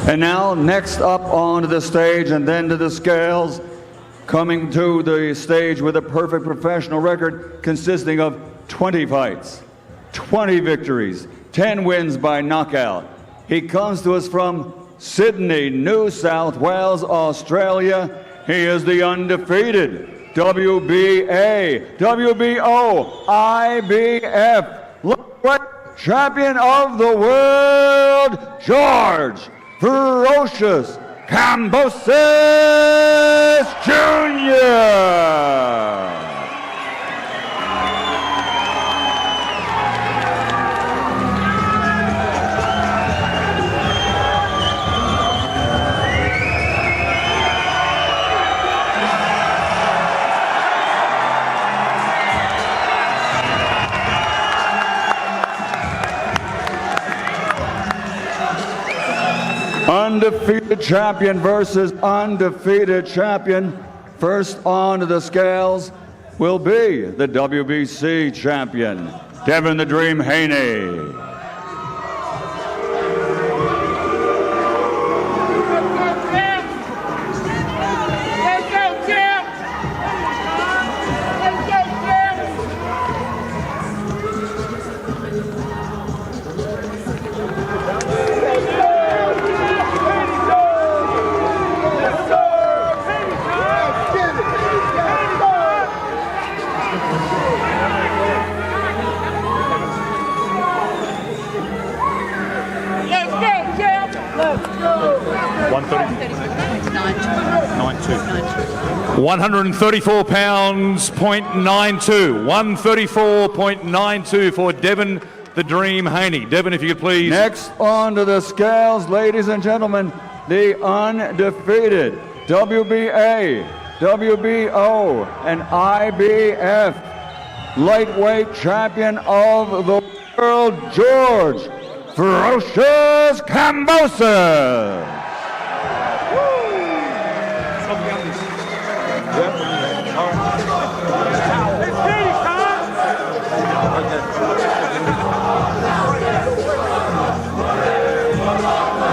And now, next up onto the stage and then to the scales, coming to the stage with a perfect professional record consisting of 20 fights, 20 victories, 10 wins by knockout. He comes to us from Sydney, New South Wales, Australia. He is the undefeated WBA, WBO, IBF lightweight champion of the world, George Ferocious Kambosos Jr. Undefeated champion versus undefeated champion. First on to the scales will be the WBC champion, Devin the Dream Haney. £134.92. 134.92 for Devin the Dream Haney. Devin, if you could please. Next on to the scales, ladies and gentlemen, the undefeated WBA, WBO, and IBF lightweight champion of the world, George Ferocious Kambosos.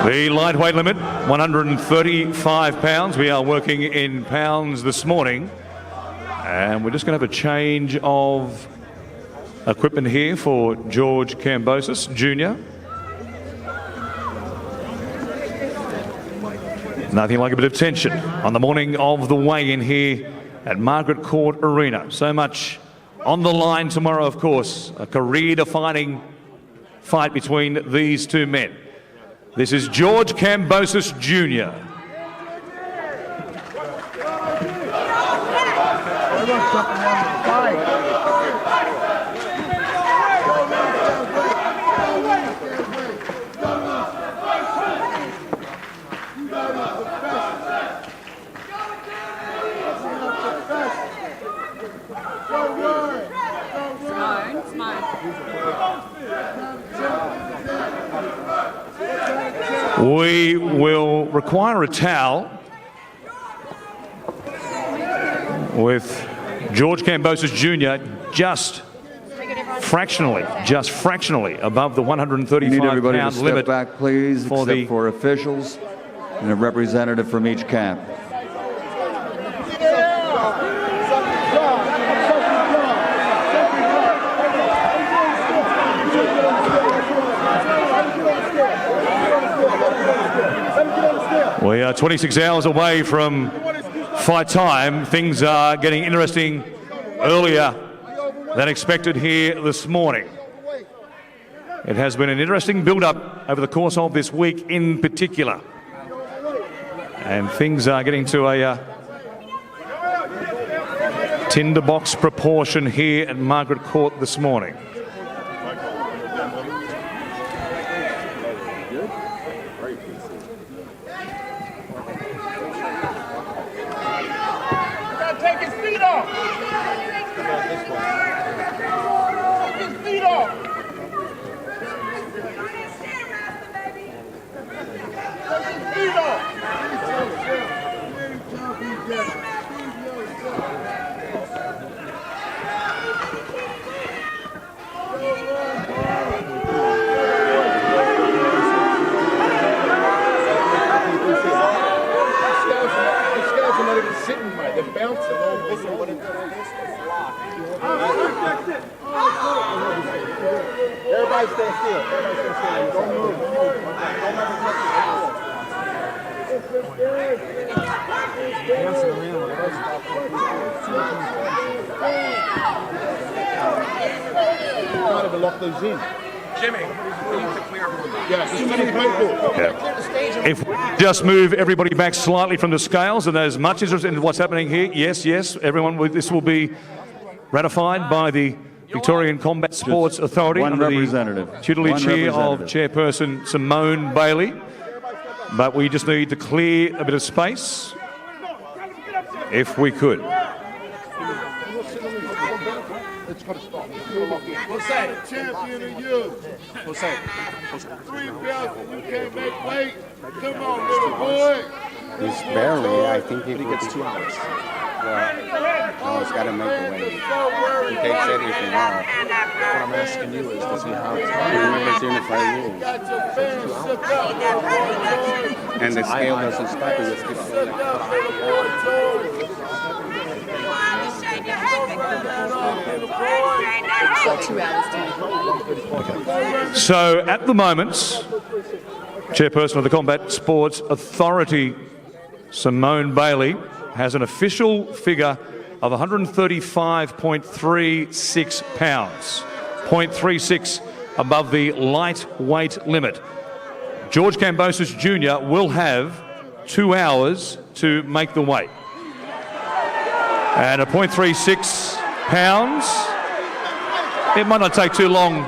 The lightweight limit, 135 pounds. We are working in pounds this morning. And we're just going to have a change of equipment here for George Kambosos Jr. Nothing like a bit of tension on the morning of the weigh-in here at Margaret Court Arena. So much on the line tomorrow, of course. A career-defining fight between these two men. This is George Kambosos Jr. We will require a towel with George Kambosos Jr. just fractionally above the 135-pound limit. Back, please, except for officials and a representative from each camp. We are 26 hours away from fight time. Things are getting interesting earlier than expected here this morning. It has been an interesting build-up over the course of this week in particular. And things are getting to a tinderbox proportion here at Margaret Court this morning. Everybody stand still. Don't move. Trying to lock those in. Jimmy, we need to clear everyone. Yeah, just let him play. Yeah. If we just move everybody back slightly from the scales, and there's much interest in what's happening here, yes, everyone, this will be ratified by the Victorian Combat Sports Authority one under representative. the tutelage here of Chairperson Simone Bailey. But we just need to clear a bit of space, if we could. It's got to stop. What's that? Champion of you. What's that? 3 belts and you can't make weight. Come on, little boy. He's barely, I think he Gets 2 hours. no, he's got to make the weight. He takes everything off. What I'm asking you is, does he have He's never seen a fight move. Got your fans shook up. And the scale doesn't stop, he just keeps going. Shook up, little boy. So at the moment, Chairperson of the Combat Sports Authority, Simone Bailey, has an official figure of 135.36 pounds, 0.36 above the lightweight limit. George Kambosos Jr. will have 2 hours to make the weight. And at 0.36 pounds, it might not take too long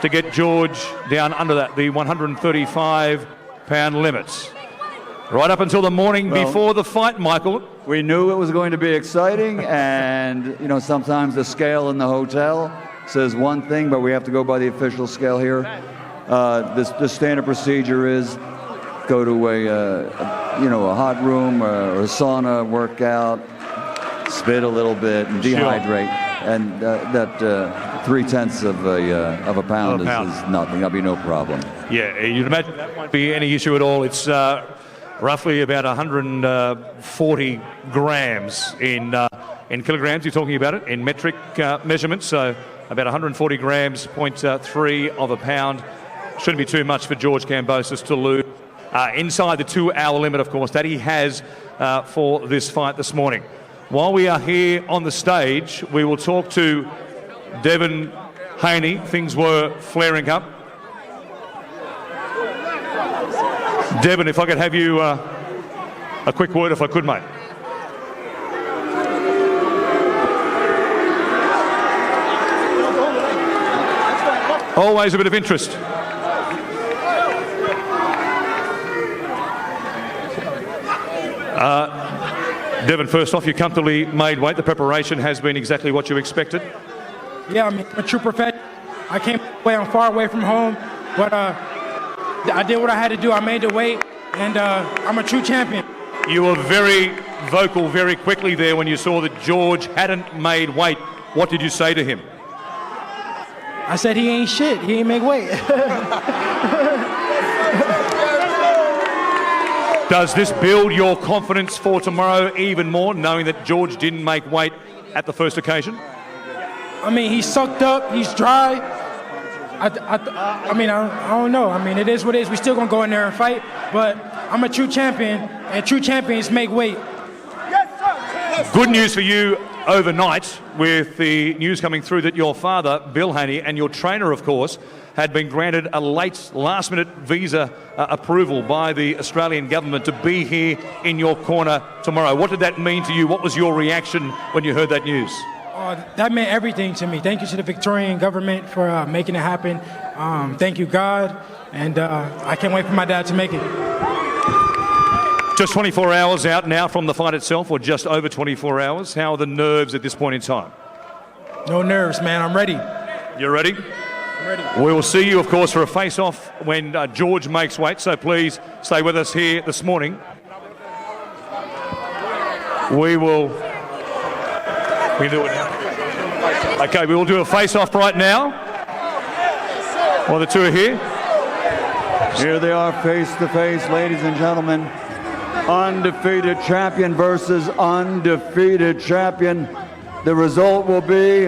to get George down under that, the 135-pound limits. Right up until the morning before the fight, Michael. We knew it was going to be exciting, and you know, sometimes the scale in the hotel says one thing, but we have to go by the official scale here. The standard procedure is go to a hot room or a sauna, workout, spit a little bit, and dehydrate, and that 0.3 of a pound is nothing. That'll be no problem. Yeah, you'd imagine that won't be any issue at all. It's roughly about 140 grams in kilograms. You're talking about it in metric measurements, so about 140 grams, 0.3 of a pound. Shouldn't be too much for George Kambosos to lose inside the 2-hour limit, of course, that he has for this fight this morning. While we are here on the stage, we will talk to Devin Haney. Things were flaring up. Devin, if I could have you a quick word, if I could, mate. Always a bit of interest. Devin, first off, you comfortably made weight. The preparation has been exactly what you expected. Yeah, I'm a true professional. I came away, I'm far away from home, but I did what I had to do. I made the weight, and I'm a true champion. You were very vocal very quickly there when you saw that George hadn't made weight. What did you say to him? I said he ain't shit. He ain't make weight. Does this build your confidence for tomorrow even more, knowing that George didn't make weight at the first occasion? I mean, he's sucked up. He's dry. I don't know. I mean, it is what it is. We still gonna go in there and fight, but I'm a true champion, and true champions make weight. Good news for you overnight, with the news coming through that your father, Bill Haney, and your trainer, of course, had been granted a last-minute visa approval by the Australian government to be here in your corner tomorrow. What did that mean to you? What was your reaction when you heard that news? That meant everything to me. Thank you to the Victorian government for making it happen. Thank you, God, and I can't wait for my dad to make it. Just 24 hours out now from the fight itself, or just over 24 hours. How are the nerves at this point in time? No nerves, man. I'm ready. You're ready? I'm ready. We will see you, of course, for a face-off when George makes weight, so please stay with us here this morning. We will do it now. Okay, we will do a face-off right now. While the two are here. Here they are face to face, ladies and gentlemen. undefeated champion versus undefeated champion. The result will be,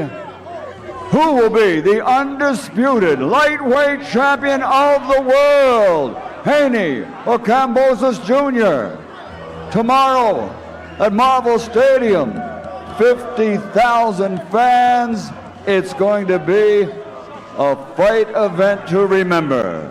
who will be the undisputed lightweight champion of the world, Haney or Kambosos Jr.? Tomorrow at Marvel Stadium, 50,000 fans. It's going to be a fight event to remember.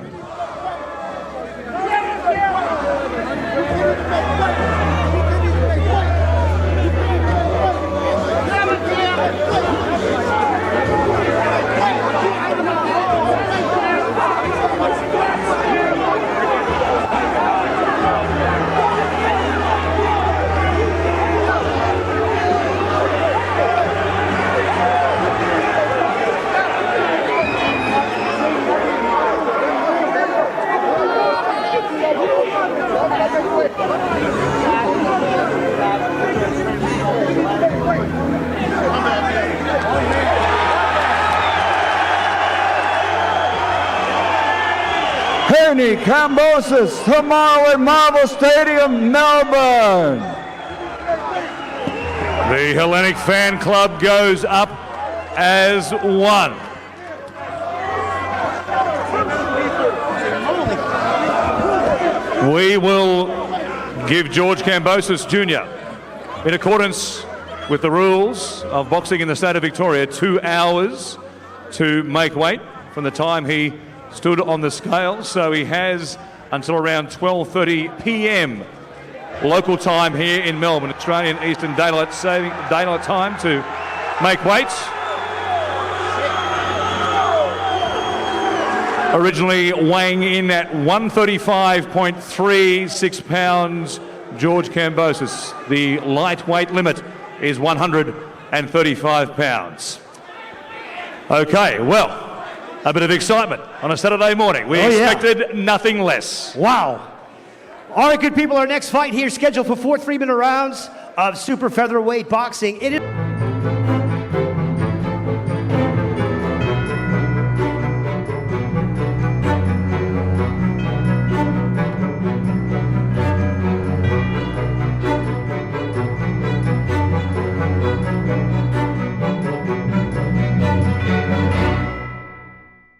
Haney, Kambosos, tomorrow at Marvel Stadium, Melbourne. The Hellenic Fan Club goes up as one. We will give George Kambosos Jr., in accordance with the rules of boxing in the state of Victoria, 2 hours to make weight from the time he stood on the scale. So he has until around 12:30 p.m. local time here in Melbourne, Australian Eastern Daylight Time, to make weight. Originally weighing in at 135.36 pounds, George Kambosos. The lightweight limit is 135 pounds. Okay, well, a bit of excitement on a Saturday morning. We expected nothing less. Wow. All right, good people, our next fight here scheduled for 4 3-minute rounds of super featherweight boxing. It is